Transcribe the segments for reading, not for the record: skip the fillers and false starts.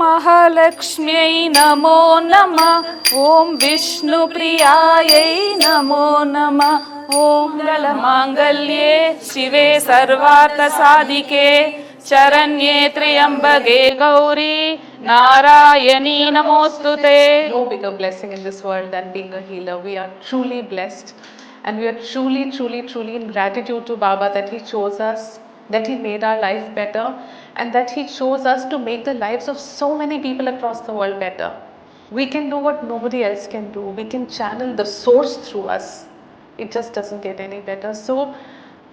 महालक्ष्म्यै नमो नमः। ॐ विष्णुप्रियायै नमो नमः। ॐ गलमाङ्गल्ये शिवे सर्वार्थसाधिके शरण्ये त्र्यम्बके गौरी नारायणी नमोस्तुते. No bigger blessing in this world than being a healer. We are truly blessed, and we are truly in gratitude to Baba that he chose us, that he made our life better, and that he chose us to make the lives of so many people across the world better. We can do what nobody else can do. We can channel the source through us. It just doesn't get any better. So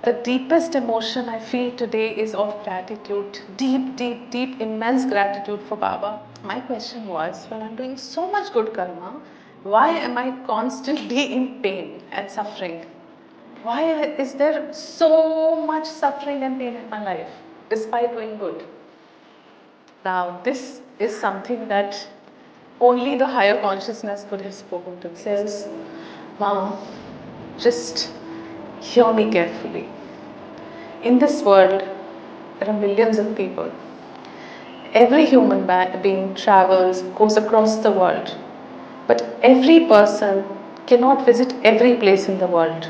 the deepest emotion I feel today is of gratitude. Deep, immense gratitude for Baba. My question was, when I'm doing so much good karma, why am I constantly in pain and suffering? Why is there so much suffering and pain in my life despite doing good? Now, this is something that only the higher consciousness could have spoken to me. It says, Mom, just hear me carefully. In this world, there are millions of people. Every human being travels, goes across the world. But every person cannot visit every place in the world.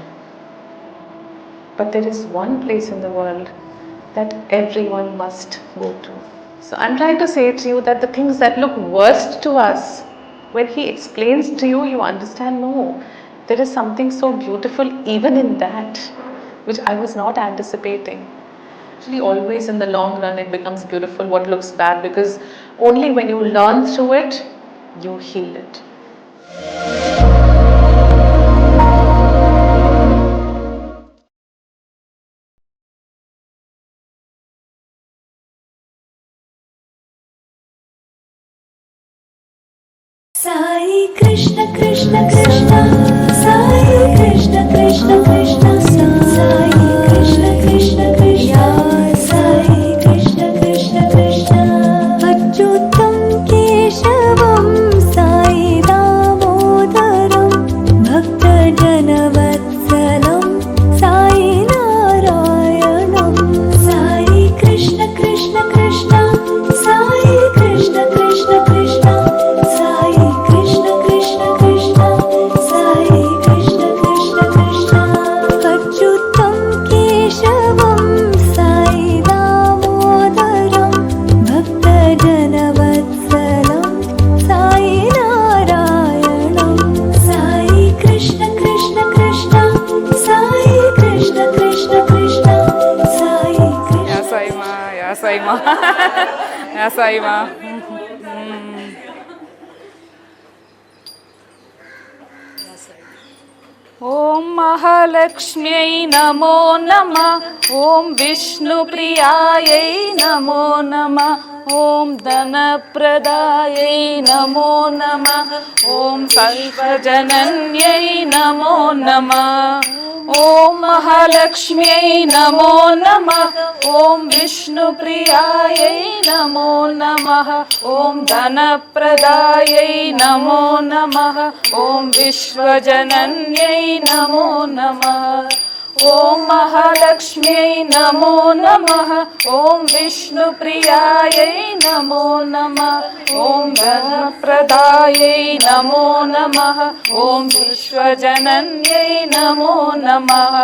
But there is one place in the world that everyone must go to. So I'm trying to say to you that the things that look worst to us, when he explains to you, you understand, no, there is something so beautiful even in that, which I was not anticipating. Actually, always in the long run, it becomes beautiful what looks bad, because only when you learn through it, you heal it. Sai Krishna Krishna Krishna, Sai Krishna Krishna Krishna, Sai Krishna Krishna Krishna, Sai Krishna Krishna Krishna, Achyutam Keshavam Sai Damodaram, Bhakta Janavatsalam Sai Narayanam, Sai Krishna Krishna Krishna, Sai Krishna Krishna Krishna, Sai Krishna Krishna Krishna, Sai Krishna Krishna Krishna, Achyutam Keshavam Sai Damodaram, Bhakta Janavatsalam Sai Narayanam, Sai Krishna Krishna Krishna, Sai Krishna Krishna Krishna, Sai Krishna. या साई माँ ॐ महालक्ष्म्यै नमो नमः। ॐ विष्णुप्रियायै नमो नमः। ॐ धनप्रदायै नमो नमः। ॐ सर्वजनन्यै नमो नमः। ॐ महालक्ष्म्यै नमो नमः। ॐ विष्णुप्रियायै नमो नमः। ॐ धनप्रदायै नमो नमः। ॐ विश्वजनन्यै नमो नमः। ॐ महालक्ष्म्यै नमो नमः। ॐ विष्णुप्रियायै नमो नमः। ॐ धनप्रदायै नमो नमः। ॐ विश्वजनन्यै नमो नमः।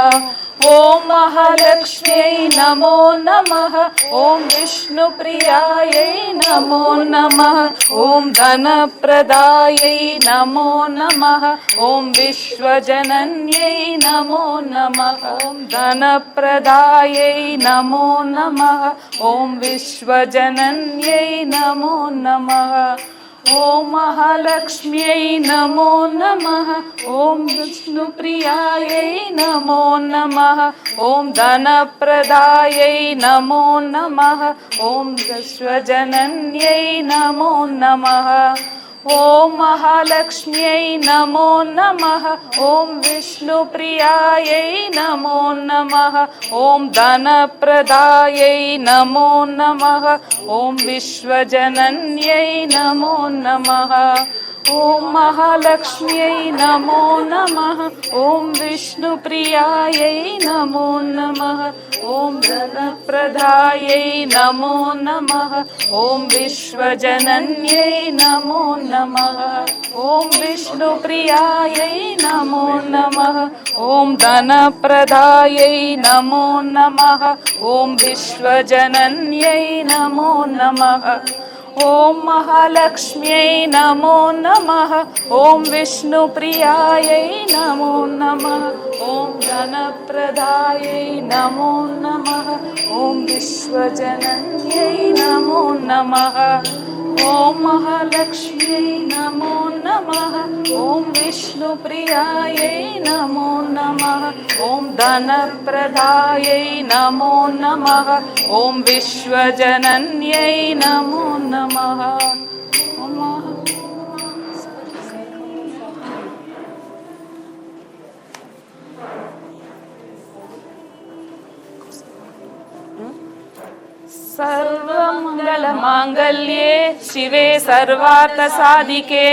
ॐ महालक्ष्म्यै नमो नमः। ॐ विष्णुप्रियायै नमो नमः। ॐ धनप्रदायै नमो नमः। ॐ विश्वजनन्यै नमो नमः। ॐ धनप्रदायै नमो नमः। ॐ विश्वजनन्यै नमो नमः। ॐ महालक्ष्म्यै नमो नमः। ॐ विष्णुप्रियायै नमो नमः। ॐ धनप्रदायै नमो नमः। ॐ विश्वजनन्यै नमो नमः। ॐ महालक्ष्म्यै नमो नमः। ॐ विष्णुप्रियायै नमो नमः। ॐ धनप्रदायै नमो नमः। ॐ विश्वजनन्यै नमो नमः। ॐ महालक्ष्म्यै नमो नमः ॐ विष्णुप्रियायै नमो नमः ॐ धनप्रदायै नमो नमः ॐ विश्वजनन्यै नमो नमः ॐ विष्णुप्रियायै नमो नमः ॐ धनप्रदायै नमो नमः ॐ विश्वजनन्यै नमो नमः ॐ महालक्ष्म्यै नमो नमः ॐ विष्णुप्रियायै नमो नमः ॐ धनप्रदायै नमो नमः ॐ विश्वजनन्यै नमो नमः ॐ महालक्ष्म्यै नमो नमः ॐ विष्णुप्रियायै नमो नमः ॐ धनप्रदायै नमो नमः ॐ विश्वजनन्यै नमो नमः सर्वमङ्गलमाङ्गल्ये शिवे सर्वार्थसाधिके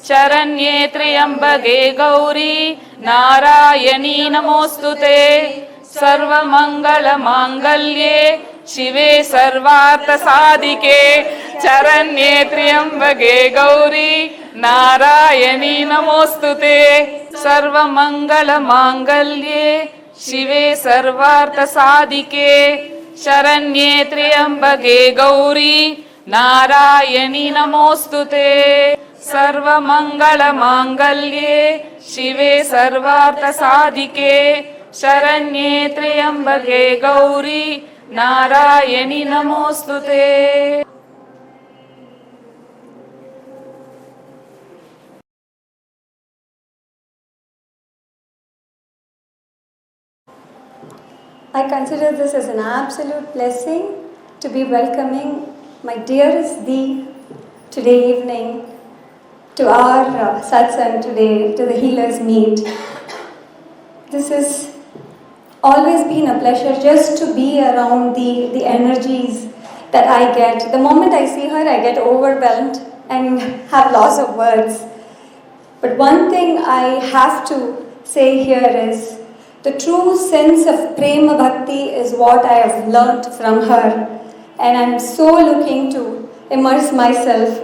शरण्ये त्र्यम्बके गौरी नारायणी नमोऽस्तुते सर्वमङ्गलमाङ्गल्ये शिवे सर्वार्थसाधिके शरण्ये त्र्यम्बके गौरी नारायणी नमोऽस्तुते सर्वमङ्गलमाङ्गल्ये शिवे सर्वार्थसाधिके शरण्ये त्र्यम्बके गौरी नारायणी नमोऽस्तुते सर्वमङ्गलमाङ्गल्ये शिवे सर्वार्थसाधिके शरण्ये त्र्यम्बके Gauri Narayani नमोऽस्तुते I consider this as an absolute blessing to be welcoming my dearest Dee today evening to our satsang today, to the Healers Meet. This has always been a pleasure just to be around the energies that I get. The moment I see her, I get overwhelmed and have loss of words. But one thing I have to say here is the true sense of Prema Bhakti is what I have learnt from her. And I'm so looking to immerse myself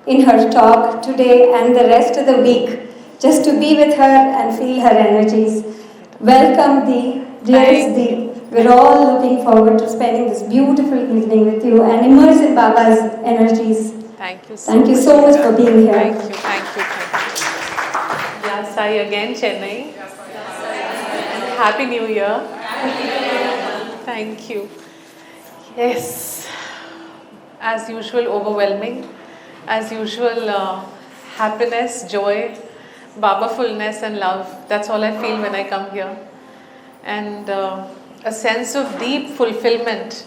in her talk today and the rest of the week, just to be with her and feel her energies. Welcome, Dee, dearest Dee. We're all looking forward to spending this beautiful evening with you and immerse in Baba's energies. Thank you Thank you so much for being here. Thank you. Yeah, Sai again, Chennai. Happy New Year. Thank you. Yes, as usual, overwhelming. As usual, happiness, joy, Baba-fulness and love. That's all I feel when I come here. And a sense of deep fulfillment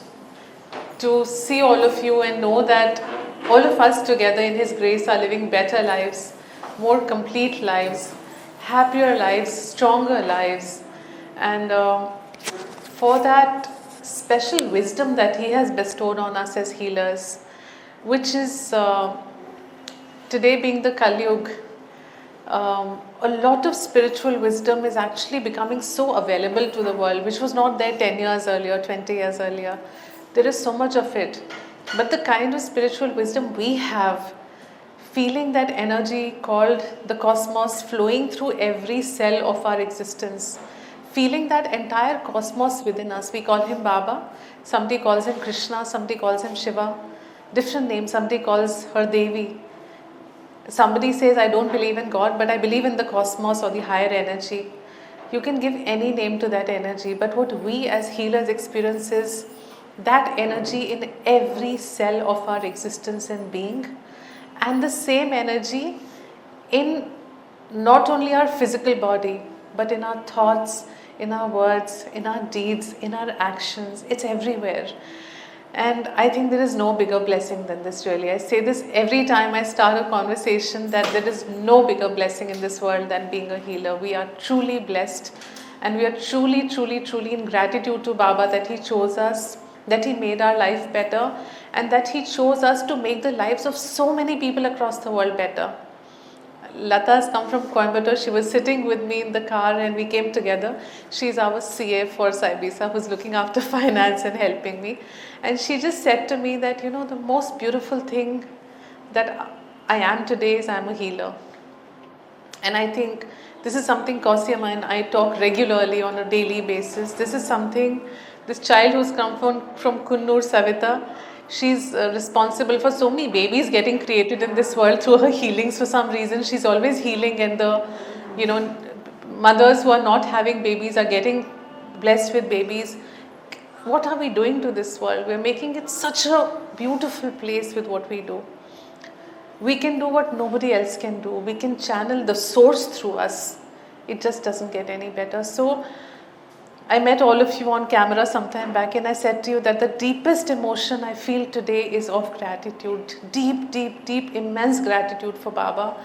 to see all of you and know that all of us together in His grace are living better lives, more complete lives, happier lives, stronger lives. And for that special wisdom that He has bestowed on us as healers, which is today being the Kali Yuga, a lot of spiritual wisdom is actually becoming so available to the world, which was not there 10 years earlier, 20 years earlier. There is so much of it. But the kind of spiritual wisdom we have, feeling that energy called the cosmos flowing through every cell of our existence, feeling that entire cosmos within us. We call Him Baba, somebody calls Him Krishna, somebody calls Him Shiva, different names, somebody calls her Devi. Somebody says, I don't believe in God, but I believe in the cosmos or the higher energy. You can give any name to that energy, but what we as healers experience is that energy in every cell of our existence and being, and the same energy in not only our physical body, but in our thoughts, in our words, in our deeds, in our actions. It's everywhere. And I think there is no bigger blessing than this, really. I say this every time I start a conversation, that there is no bigger blessing in this world than being a healer. We are truly blessed, and we are truly, truly, truly in gratitude to Baba that He chose us, that He made our life better, and that He chose us to make the lives of so many people across the world better. Lata has come from Coimbatore. She was sitting with me in the car and we came together. She's our CA for Saibisa, who's looking after finance and helping me. And she just said to me that, the most beautiful thing that I am today is I'm a healer. And I think this is something Kausyama and I talk regularly on a daily basis. This is something, this child who's come from Kunnur, Savita, she's responsible for so many babies getting created in this world through her healings for some reason. She's always healing, and the, mothers who are not having babies are getting blessed with babies. What are we doing to this world? We're making it such a beautiful place with what we do. We can do what nobody else can do. We can channel the source through us. It just doesn't get any better. So I met all of you on camera sometime back, and I said to you that the deepest emotion I feel today is of gratitude. Deep, deep, deep, immense gratitude for Baba.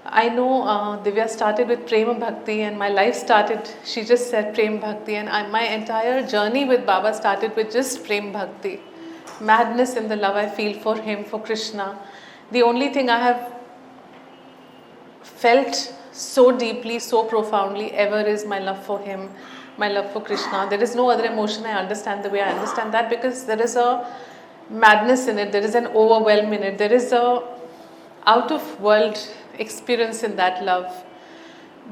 I know Divya started with Prema Bhakti, and my life started, she just said Prem Bhakti, and my entire journey with Baba started with just Prem Bhakti. Madness in the love I feel for him, for Krishna. The only thing I have felt so deeply, so profoundly ever is my love for him, my love for Krishna. There is no other emotion I understand the way I understand that, because there is a madness in it, there is an overwhelm in it, there is a out of world experience in that love.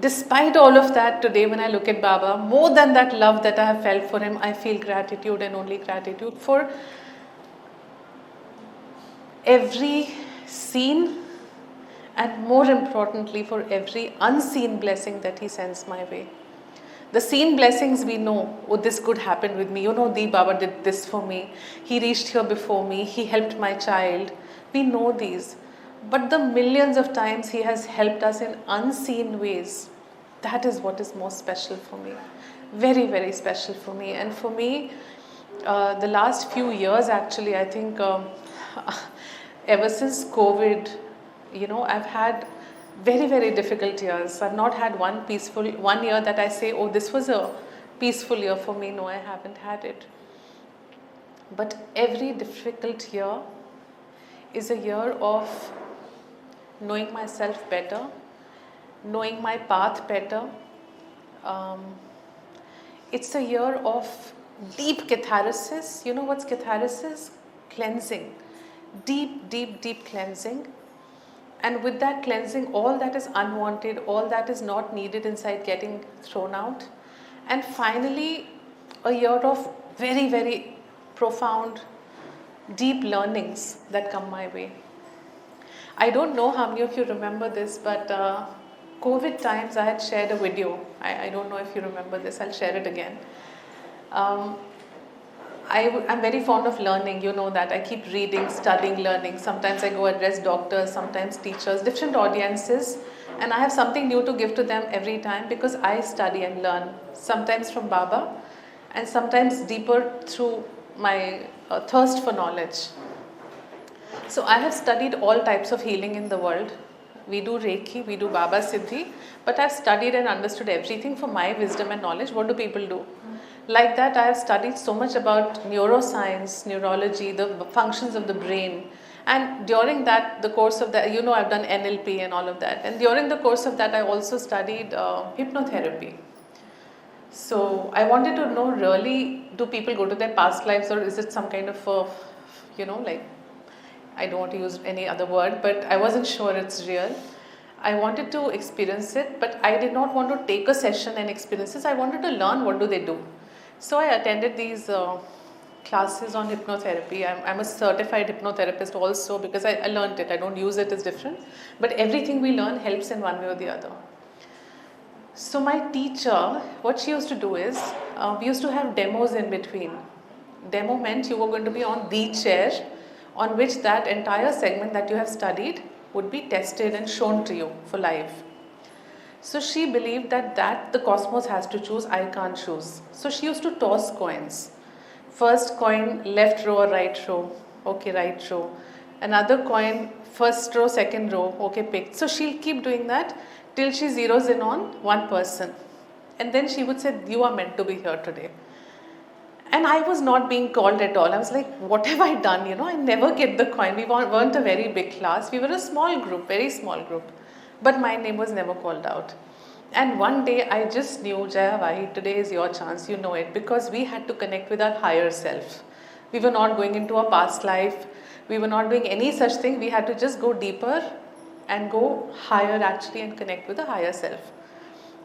Despite all of that, today when I look at Baba, more than that love that I have felt for him, I feel gratitude and only gratitude for every seen and more importantly for every unseen blessing that he sends my way. The seen blessings we know, oh, this could happen with me. The Baba did this for me. He reached here before me. He helped my child. We know these. But the millions of times he has helped us in unseen ways, that is what is most special for me. Very, very special for me. And for me, the last few years actually, I think ever since COVID, I've had very, very difficult years. I've not had one year that I say, oh, this was a peaceful year for me. No, I haven't had it. But every difficult year is a year of knowing myself better, knowing my path better. It's a year of deep catharsis. You know what's catharsis? Cleansing. Deep, deep, deep cleansing. And with that cleansing, all that is unwanted, all that is not needed inside getting thrown out. And finally, a year of very, very profound, deep learnings that come my way. I don't know how many of you remember this, but COVID times I had shared a video. I don't know if you remember this, I'll share it again. I'm very fond of learning, you know that. I keep reading, studying, learning. Sometimes I go address doctors, sometimes teachers, different audiences. And I have something new to give to them every time because I study and learn. Sometimes from Baba and sometimes deeper through my thirst for knowledge. So I have studied all types of healing in the world. We do Reiki, we do Baba Siddhi. But I've studied and understood everything for my wisdom and knowledge. What do people do? Like that, I have studied so much about neuroscience, neurology, the functions of the brain. And during that, the course of that, I've done NLP and all of that. And during the course of that, I also studied hypnotherapy. So I wanted to know really, do people go to their past lives, or is it some kind of, I don't want to use any other word, but I wasn't sure it's real. I wanted to experience it, but I did not want to take a session and experience this. I wanted to learn what do they do. So I attended these classes on hypnotherapy. I'm a certified hypnotherapist also because I learned it. I don't use it, it's different. But everything we learn helps in one way or the other. So my teacher, what she used to do is, we used to have demos in between. Demo meant you were going to be on the chair on which that entire segment that you have studied would be tested and shown to you for live. So she believed that the cosmos has to choose, I can't choose. So she used to toss coins. First coin, left row or right row. Okay, right row. Another coin, first row, second row. Okay, picked. So she'll keep doing that till she zeroes in on one person. And then she would say, you are meant to be here today. And I was not being called at all. I was like, what have I done? I never get the coin. We weren't a very big class. We were a small group, very small group. but my name was never called out. And one day I just knew, Jaya Vahi, today is your chance, you know it, because we had to connect with our higher self. We were not going into a past life, we were not doing any such thing, we had to just go deeper and go higher actually and connect with the higher self.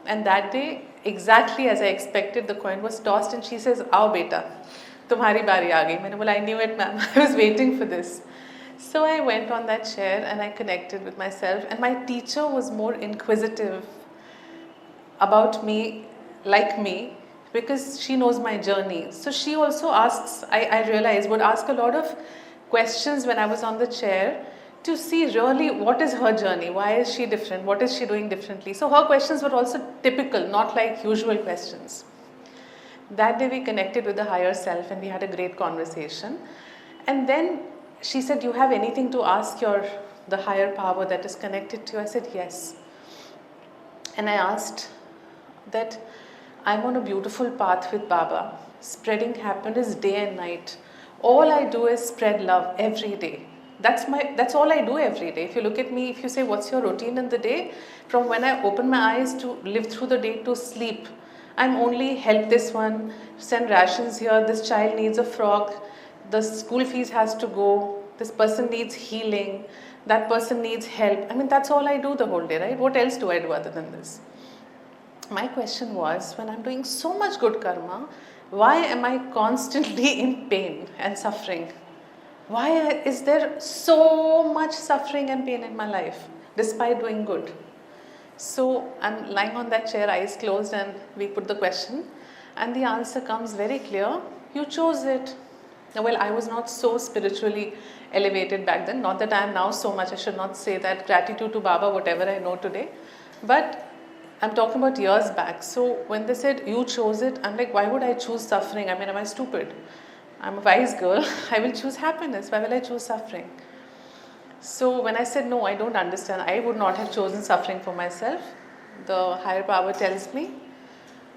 And that day, exactly as I expected, the coin was tossed and she says, "Aao beta, tumhari bari aa gayi." मैंने बोला, I knew it, ma'am. I was waiting for this. So I went on that chair and I connected with myself, and my teacher was more inquisitive about me, like me, because she knows my journey. So she also asks, I realized, would ask a lot of questions when I was on the chair to see really what is her journey, why is she different, what is she doing differently. So her questions were also typical, not like usual questions. That day we connected with the higher self and we had a great conversation. And then she said, "You have anything to ask the higher power that is connected to you?" I said, "Yes." And I asked that I'm on a beautiful path with Baba, spreading happiness day and night. All I do is spread love every day. That's all I do every day. If you look at me, if you say what's your routine in the day, from when I open my eyes to live through the day to sleep, I'm only help this one, send rations here, this child needs a frock, the school fees has to go, this person needs healing, that person needs help. I mean, that's all I do the whole day, right? What else do I do other than this? My question was, when I'm doing so much good karma, why am I constantly in pain and suffering? Why is there so much suffering and pain in my life despite doing good? So I'm lying on that chair, eyes closed, and we put the question, and the answer comes very clear: you chose it. Well, I was not so spiritually elevated back then, not that I am now so much, I should not say that, gratitude to Baba, whatever I know today, but I'm talking about years back. So when they said you chose it, I'm like, why would I choose suffering? I mean, am I stupid? I'm a wise girl, I will choose happiness, why will I choose suffering? So when I said no, I don't understand, I would not have chosen suffering for myself, the higher power tells me,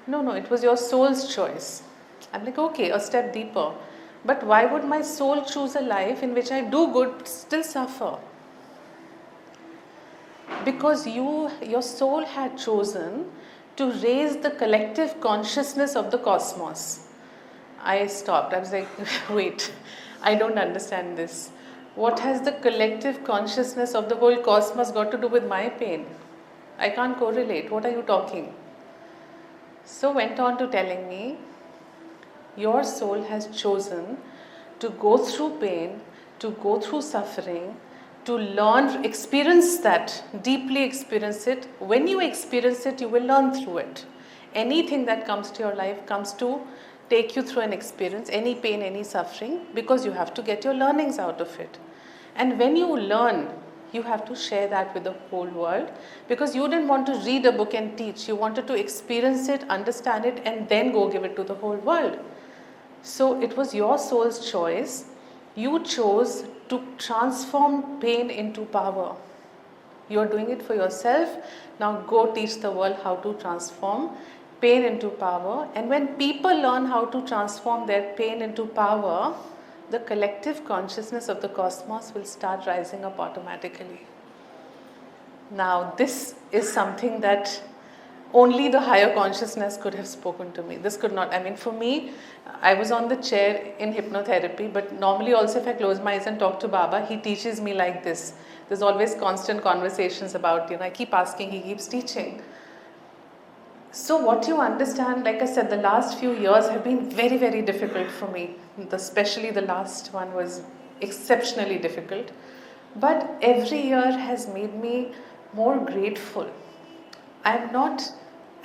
no, it was your soul's choice. I'm like, okay, a step deeper. But why would my soul choose a life in which I do good but still suffer? Because your soul had chosen to raise the collective consciousness of the cosmos. I stopped. I was like, wait, I don't understand this. What has the collective consciousness of the whole cosmos got to do with my pain? I can't correlate. What are you talking? So went on to telling me, your soul has chosen to go through pain, to go through suffering, to learn, experience that, deeply experience it. When you experience it, you will learn through it. Anything that comes to your life comes to take you through an experience, any pain, any suffering, because you have to get your learnings out of it. And when you learn, you have to share that with the whole world, because you didn't want to read a book and teach. You wanted to experience it, understand it, and then go give it to the whole world. So it was your soul's choice. You chose to transform pain into power. You are doing it for yourself. Now go teach the world how to transform pain into power. And when people learn how to transform their pain into power, the collective consciousness of the cosmos will start rising up automatically. Now this is something that only the higher consciousness could have spoken to me. This could not, I mean, for me, I was on the chair in hypnotherapy, but normally also if I close my eyes and talk to Baba, he teaches me like this. There's always constant conversations about, I keep asking, he keeps teaching. So what you understand, like I said, the last few years have been very, very difficult for me. Especially the last one was exceptionally difficult. But every year has made me more grateful. I'm not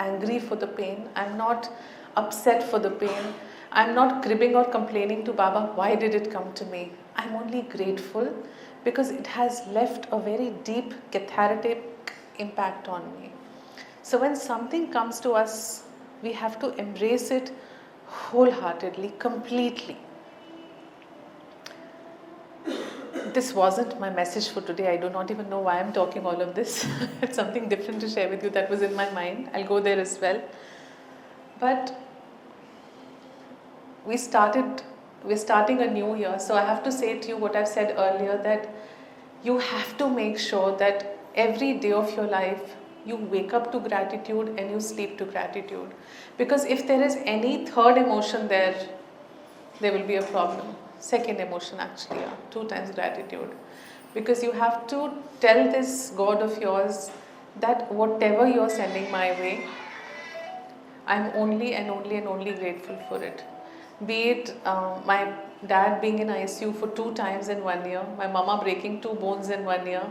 angry for the pain. I'm not upset for the pain. I'm not cribbing or complaining to Baba, why did it come to me? I'm only grateful because it has left a very deep cathartic impact on me. So when something comes to us, we have to embrace it wholeheartedly, completely. This wasn't my message for today. I do not even know why I'm talking all of this. It's something different to share with you that was in my mind. I'll go there as well. But we're starting a new year. So I have to say to you what I've said earlier, that you have to make sure that every day of your life, you wake up to gratitude and you sleep to gratitude. Because if there is any third emotion there will be a problem. Second emotion actually, 2 times gratitude. Because you have to tell this God of yours that whatever you're sending my way, I'm only and only and only grateful for it. Be it my dad being in ICU for 2 times in 1 year, my mama breaking 2 bones in 1 year.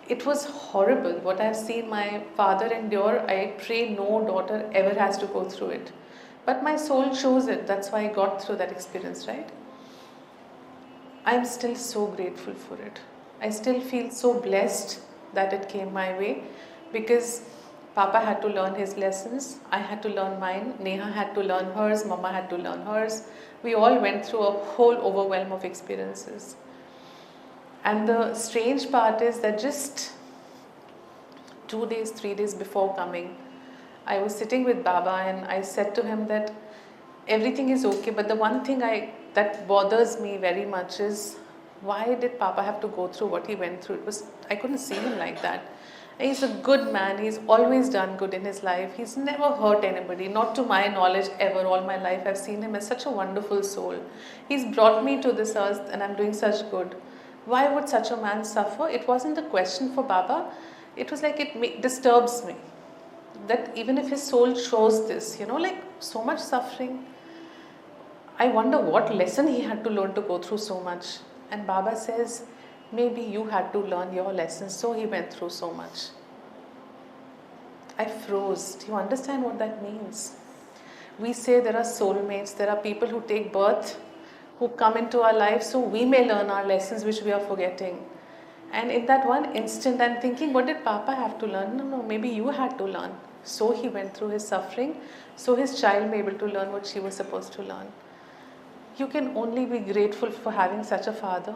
It was horrible. What I've seen my father endure, I pray no daughter ever has to go through it. But my soul chose it. That's why I got through that experience, right? I'm still so grateful for it. I still feel so blessed that it came my way, because Papa had to learn his lessons, I had to learn mine, Neha had to learn hers, Mama had to learn hers. We all went through a whole overwhelm of experiences. And the strange part is that just 2 days, 3 days before coming, I was sitting with Baba and I said to him that everything is okay, but the one thing that bothers me very much is, why did Papa have to go through what he went through? I couldn't see him like that. He's a good man. He's always done good in his life. He's never hurt anybody, not to my knowledge ever. All my life I've seen him as such a wonderful soul. He's brought me to this earth and I'm doing such good. Why would such a man suffer? It wasn't a question for Baba. It was like it disturbs me. That even if his soul chose this, like so much suffering, I wonder what lesson he had to learn to go through so much. And Baba says, maybe you had to learn your lessons, so he went through so much. I froze. Do you understand what that means? We say there are soulmates, there are people who take birth, who come into our life so we may learn our lessons which we are forgetting. And in that one instant, I'm thinking, what did Papa have to learn? No, maybe you had to learn. So he went through his suffering, so his child may be able to learn what she was supposed to learn. You can only be grateful for having such a father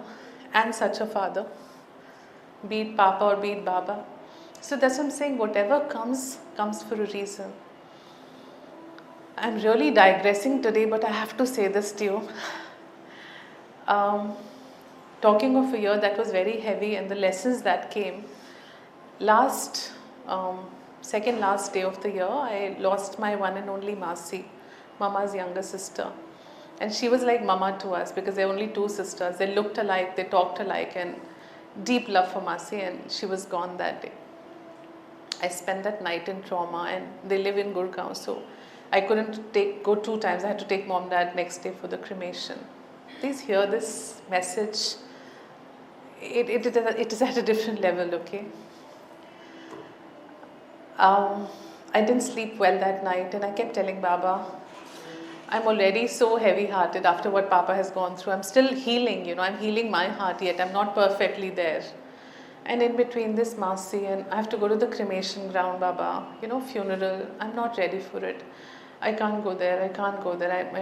and such a father, be it Papa or be it Baba. So that's what I'm saying, whatever comes for a reason. I'm really digressing today, but I have to say this to you. Talking of a year that was very heavy and the lessons that came, second last day of the year, I lost my one and only Masi, Mama's younger sister. And she was like Mama to us, because there were only 2 sisters. They looked alike, they talked alike, and deep love for Masi, and she was gone that day. I spent that night in trauma, and they live in Gurgaon, so I couldn't go 2 times. I had to take Mom and Dad next day for the cremation. Please hear this message. It is at a different level, okay? I didn't sleep well that night, and I kept telling Baba, I'm already so heavy-hearted after what Papa has gone through. I'm still healing, I'm healing my heart yet. I'm not perfectly there. And in between this Masi, and I have to go to the cremation ground, Baba, funeral. I'm not ready for it. I can't go there.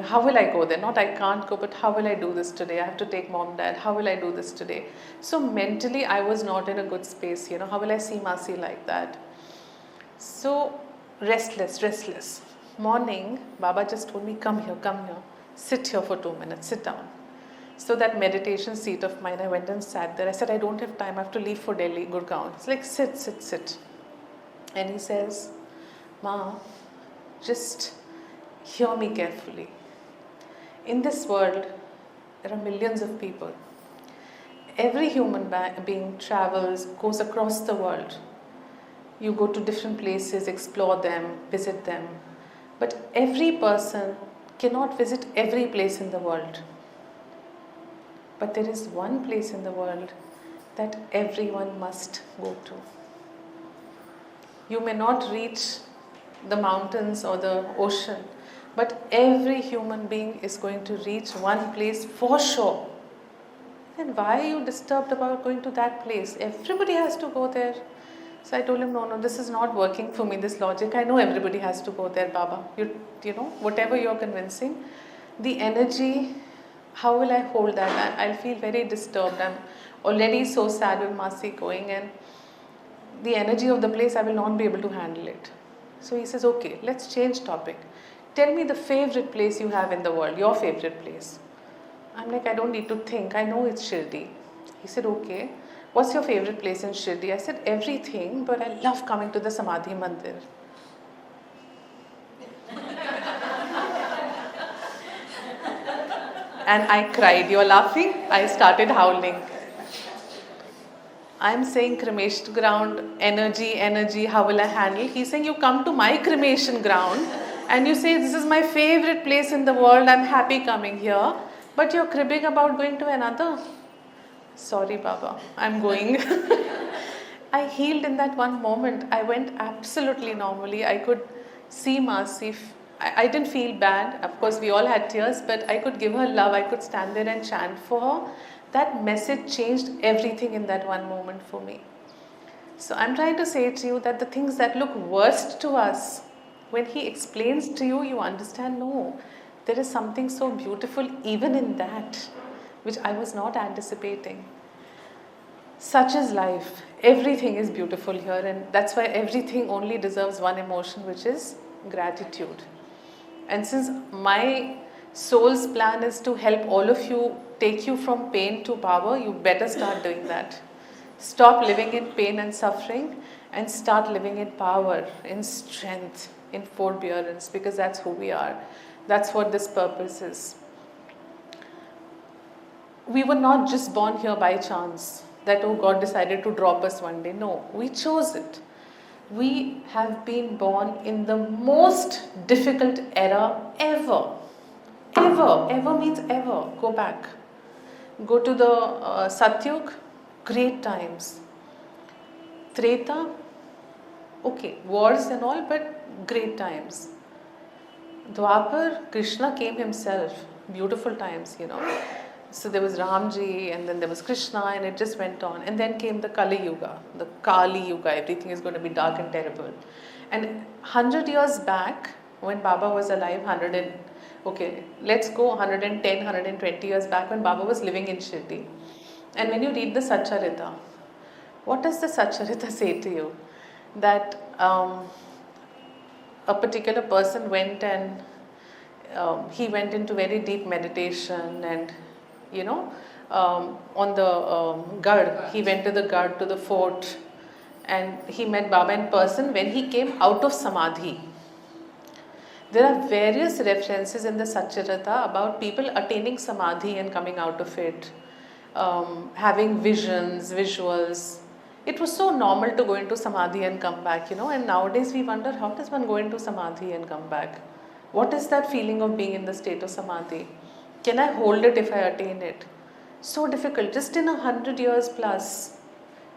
How will I go there? Not I can't go, but how will I do this today? I have to take Mom, Dad. How will I do this today? So mentally, I was not in a good space, How will I see Masi like that? So restless. Morning, Baba just told me, come here, sit here for 2 minutes, sit down. So that meditation seat of mine, I went and sat there. I said, I don't have time, I have to leave for Delhi, Gurgaon. It's like, sit. And he says, Ma, just hear me carefully. In this world, there are millions of people. Every human being travels, goes across the world. You go to different places, explore them, visit them. But every person cannot visit every place in the world. But there is one place in the world that everyone must go to. You may not reach the mountains or the ocean, but every human being is going to reach one place for sure. Then why are you disturbed about going to that place? Everybody has to go there. So I told him, no, this is not working for me, this logic. I know everybody has to go there, Baba. Whatever you're convincing, the energy, how will I hold that? I'll feel very disturbed. I'm already so sad with Masi going, and the energy of the place, I will not be able to handle it. So he says, okay, let's change topic. Tell me the favorite place you have in the world, your favorite place. I'm like, I don't need to think. I know it's Shirdi. He said, okay. what's your favorite place in Shirdi? I said, everything, but I love coming to the Samadhi Mandir. And I cried. You're laughing? I started howling. I'm saying cremation ground, energy, how will I handle? He's saying, you come to my cremation ground and you say, this is my favorite place in the world, I'm happy coming here, but you're cribbing about going to another. Sorry, Baba, I'm going. I healed in that one moment. I went absolutely normally. I could see Masi. I didn't feel bad. Of course, we all had tears, but I could give her love. I could stand there and chant for her. That message changed everything in that one moment for me. So I'm trying to say to you that the things that look worst to us, when he explains to you, you understand, no, there is something so beautiful even in that, which I was not anticipating. Such is life. Everything is beautiful here, and that's why everything only deserves one emotion, which is gratitude. And since my soul's plan is to help all of you, take you from pain to power, you better start doing that. Stop living in pain and suffering and start living in power, in strength, in forbearance, because that's who we are. That's what this purpose is. We were not just born here by chance, that oh God decided to drop us one day. No, we chose it. We have been born in the most difficult era ever. Ever means ever. Go back. Go to the Satyug, great times. Treta, okay, wars and all, but great times. Dwapar, Krishna came himself, beautiful times, So there was Ramji, and then there was Krishna, and it just went on. And then came the Kali Yuga, the Kali Yuga, everything is going to be dark and terrible. And 100 years back, when Baba was alive, let's go 110, 120 years back, when Baba was living in Shirdi. And when you read the Satcharita, what does the Satcharita say to you? That a particular person went and he went into very deep meditation, and on the Gad, he went to the Gad, to the fort, and he met Baba in person when he came out of Samadhi. There are various references in the Satcharita about people attaining Samadhi and coming out of it, having visions, visuals. It was so normal to go into Samadhi and come back, and nowadays we wonder, how does one go into Samadhi and come back? What is that feeling of being in the state of Samadhi? Can I hold it if I attain it? So difficult, just in 100 years plus.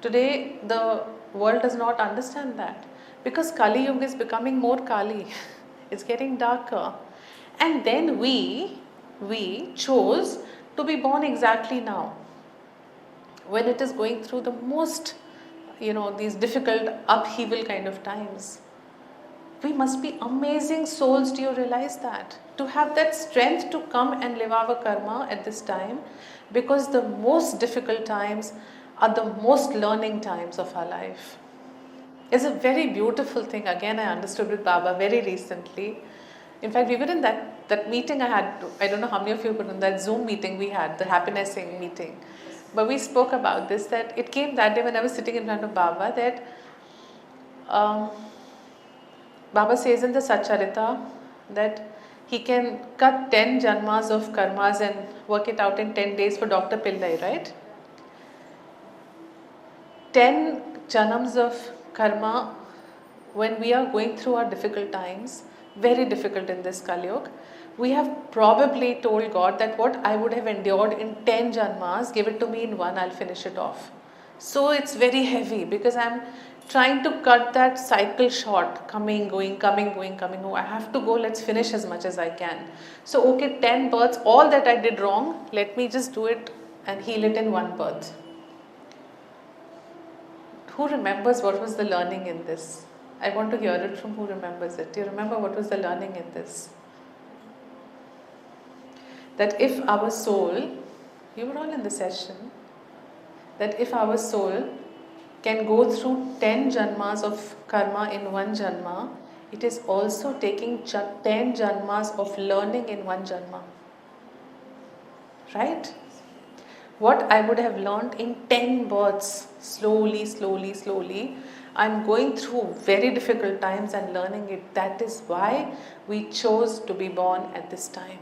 Today, the world does not understand that, because Kali Yuga is becoming more Kali. It's getting darker. And then we chose to be born exactly now, when it is going through the most, these difficult upheaval kind of times. We must be amazing souls. Do you realize that? To have that strength to come and live our karma at this time, because the most difficult times are the most learning times of our life. It's a very beautiful thing. Again, I understood with Baba very recently. In fact, we were in that meeting I had, I don't know how many of you were in that Zoom meeting we had, the happinessing meeting. But we spoke about this, that it came that day when I was sitting in front of Baba, that Baba says in the Satcharita that he can cut 10 janmas of karmas and work it out in 10 days for Dr. Pillai, right? 10 janams of karma, when we are going through our difficult times, very difficult in this Kali Yuga, we have probably told God that what I would have endured in 10 janmas, give it to me in one, I'll finish it off. So it's very heavy, because I'm trying to cut that cycle short, coming, going, coming, going, coming. Oh, I have to go, let's finish as much as I can. So, okay, 10 births, all that I did wrong, let me just do it and heal it in one birth. Who remembers what was the learning in this? I want to hear it from who remembers it. Do you remember what was the learning in this? That if our soul, you were all in the session, that if our soul can go through 10 janmas of karma in one janma, it is also taking 10 janmas of learning in one janma. Right? What I would have learned in 10 births, slowly, slowly, slowly, I'm going through very difficult times and learning it. That is why we chose to be born at this time.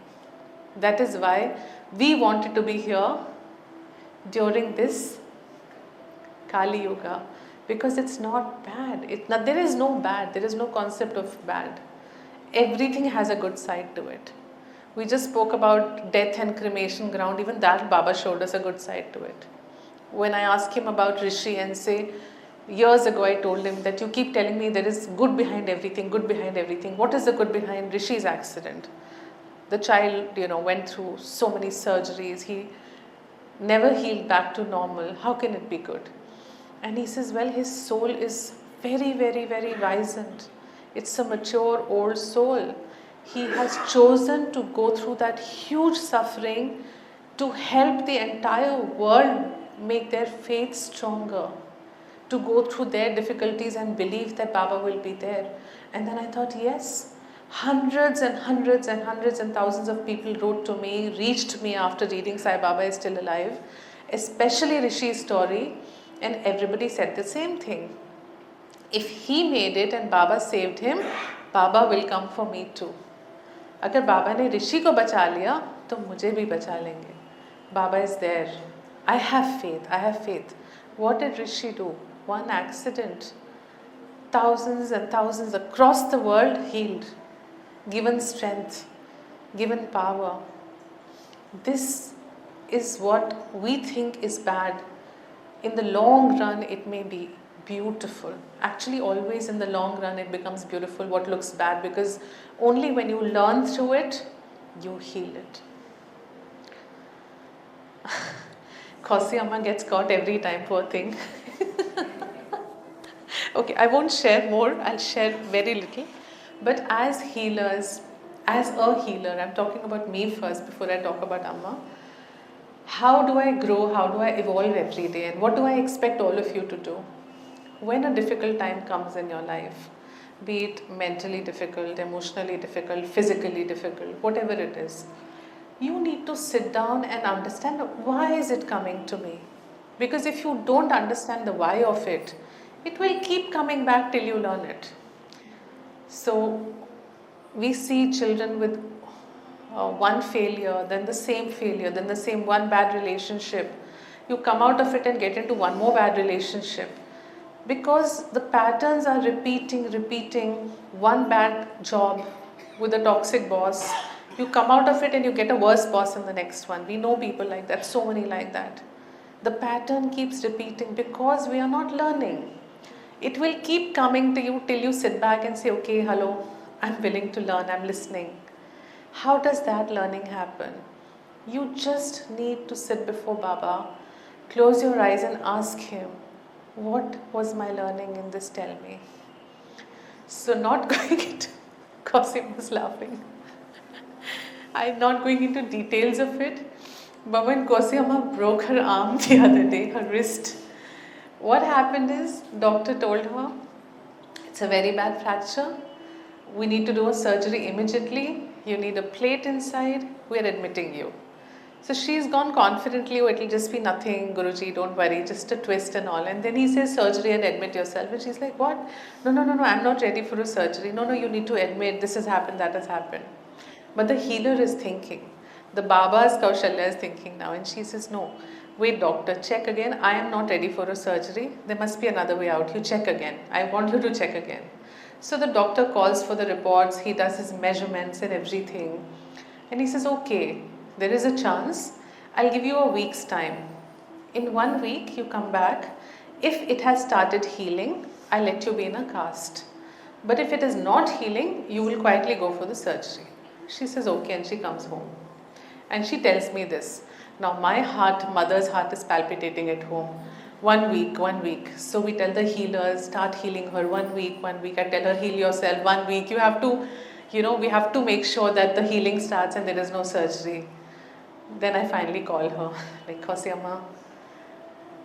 That is why we wanted to be here during this Kali Yuga, because it's not bad. There is no bad, there is no concept of bad. Everything has a good side to it. We just spoke about death and cremation ground, even that Baba showed us a good side to it. When I asked him about Rishi and say, years ago I told him that you keep telling me there is good behind everything, good behind everything. What is the good behind Rishi's accident? The child, went through so many surgeries. He never healed back to normal. How can it be good? And he says, well, his soul is very, very, very wizened. It's a mature old soul. He has chosen to go through that huge suffering to help the entire world make their faith stronger, to go through their difficulties and believe that Baba will be there. And then I thought, yes, hundreds and hundreds and hundreds and thousands of people wrote to me, reached me after reading Sai Baba is still alive, especially Rishi's story, and everybody said the same thing. If he made it and Baba saved him, Baba will come for me too. अगर बाबा ने ऋषि को बचा लिया तो मुझे भी बचा लेंगे. Baba is there. I have faith. I have faith. What did Rishi do? One accident. Thousands and thousands across the world healed, given strength, given power. This is what we think is bad. In the long run, it may be beautiful. Actually, always in the long run, it becomes beautiful what looks bad, because only when you learn through it, you heal it. Kausi Amma gets caught every time, poor thing. Okay, I won't share more, I'll share very little. But as healers, as a healer, I'm talking about me first before I talk about Amma. How do I grow? How do I evolve every day? And what do I expect all of you to do? When a difficult time comes in your life, be it mentally difficult, emotionally difficult, physically difficult, whatever it is, you need to sit down and understand, why is it coming to me? Because if you don't understand the why of it, it will keep coming back till you learn it. So we see children with one failure, then the same failure, then the same one bad relationship. You come out of it and get into one more bad relationship. Because the patterns are repeating, one bad job with a toxic boss. You come out of it and you get a worse boss in the next one. We know people like that, so many like that. The pattern keeps repeating because we are not learning. It will keep coming to you till you sit back and say, okay, hello, I'm willing to learn, I'm listening. How does that learning happen? You just need to sit before Baba, close your eyes and ask him, what was my learning in this? Tell me. So not going into, Qasim was laughing. I'm not going into details of it, but when Qasim broke her arm the other day, her wrist, what happened is, doctor told her, it's a very bad fracture. We need to do a surgery immediately. You need a plate inside. We are admitting you. So she's gone confidently, oh, it'll just be nothing, Guruji, don't worry, just a twist and all. And then he says surgery and admit yourself. And she's like, what? No, I'm not ready for a surgery. No, you need to admit this has happened, that has happened. But the healer is thinking. The Baba's Kaushalya is thinking now. And she says, no, wait doctor, check again. I am not ready for a surgery. There must be another way out. You check again. I want you to check again. So the doctor calls for the reports. He does his measurements and everything. And he says, okay, there is a chance. I'll give you a week's time. In 1 week, you come back. If it has started healing, I'll let you be in a cast. But if it is not healing, you will quietly go for the surgery. She says, okay, and she comes home. And she tells me this. Now my heart, mother's heart is palpitating at home. 1 week. So we tell the healers, start healing her 1 week. I tell her, heal yourself 1 week. You have to, we have to make sure that the healing starts and there is no surgery. Then I finally call her, like, Kausi Amma,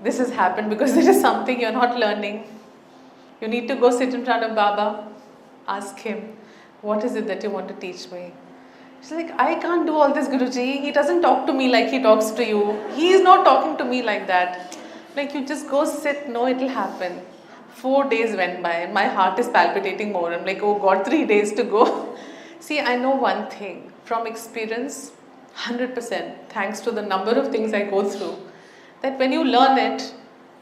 this has happened because there is something you're not learning. You need to go sit in front of Baba, ask him, what is it that you want to teach me? She's like, I can't do all this, Guruji. He doesn't talk to me like he talks to you. He is not talking to me like that. Like, you just go sit, no, it'll happen. 4 days went by and my heart is palpitating more. I'm like, oh God, 3 days to go. See, I know one thing from experience, 100%, thanks to the number of things I go through, that when you learn it,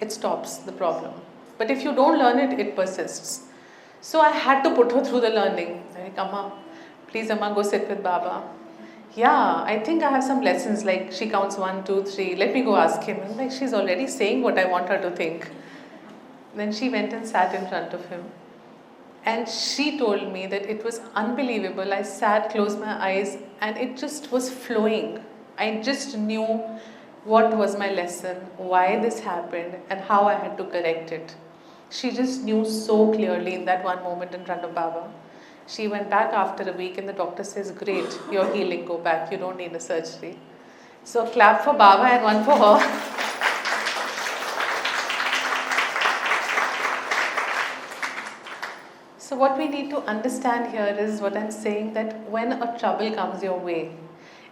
it stops the problem. But if you don't learn it, it persists. So I had to put her through the learning. Like, Amma, please, Amma, go sit with Baba. Yeah, I think I have some lessons, like she counts 1, 2, 3. Let me go ask him. And like, she's already saying what I want her to think. Then she went and sat in front of him. And she told me that it was unbelievable. I sat, closed my eyes, and it just was flowing. I just knew what was my lesson, why this happened, and how I had to correct it. She just knew so clearly in that one moment in front of Baba. She went back after a week and the doctor says, great, you're healing, go back, you don't need a surgery. So clap for Baba and one for her. So what we need to understand here is what I'm saying, that when a trouble comes your way,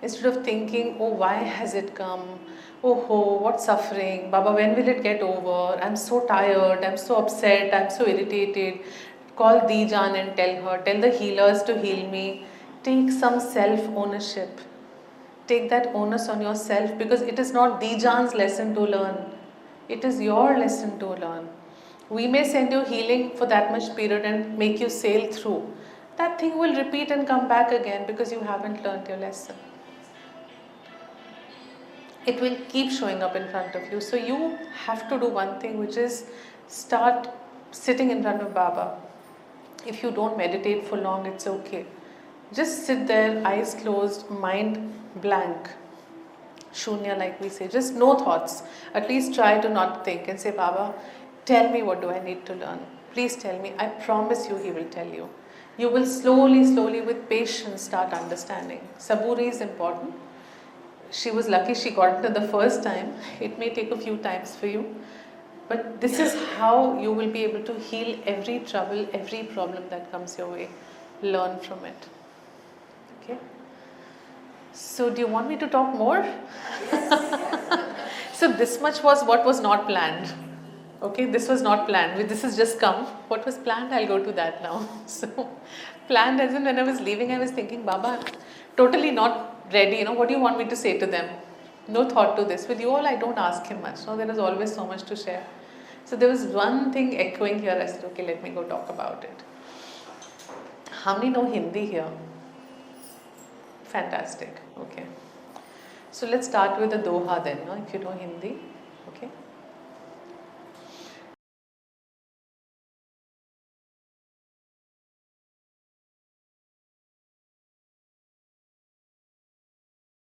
instead of thinking, oh, why has it come? Oh, what suffering? Baba, when will it get over? I'm so tired, I'm so upset, I'm so irritated. Call dijaan and tell the healers to heal me. Take some self-ownership. Take that onus on yourself, because it is not dijaan's lesson to learn. It is your lesson to learn. We may send you healing for that much period and make you sail through. That thing will repeat and come back again because you haven't learned your lesson. It will keep showing up in front of you. So you have to do one thing, which is start sitting in front of Baba. If you don't meditate for long, it's okay. Just sit there, eyes closed, mind blank. Shunya, like we say, just no thoughts. At least try to not think and say, Baba, tell me, what do I need to learn? Please tell me. I promise you, he will tell you. You will slowly, with patience start understanding. Saburi is important. She was lucky she got it the first time. It may take a few times for you. But this is how you will be able to heal every trouble, every problem that comes your way. Learn from it. Okay? So do you want me to talk more? So this much was what was not planned. Okay, this was not planned. This has just come. What was planned, I'll go to that now. So planned as in when I was leaving, I was thinking, Baba, totally not ready. What do you want me to say to them? No thought to this. With you all, I don't ask him much. There is always so much to share. So there was one thing echoing here. I said, okay, let me go talk about it. How many know Hindi here? Fantastic. Okay. So let's start with the Doha then, if you know Hindi. Okay.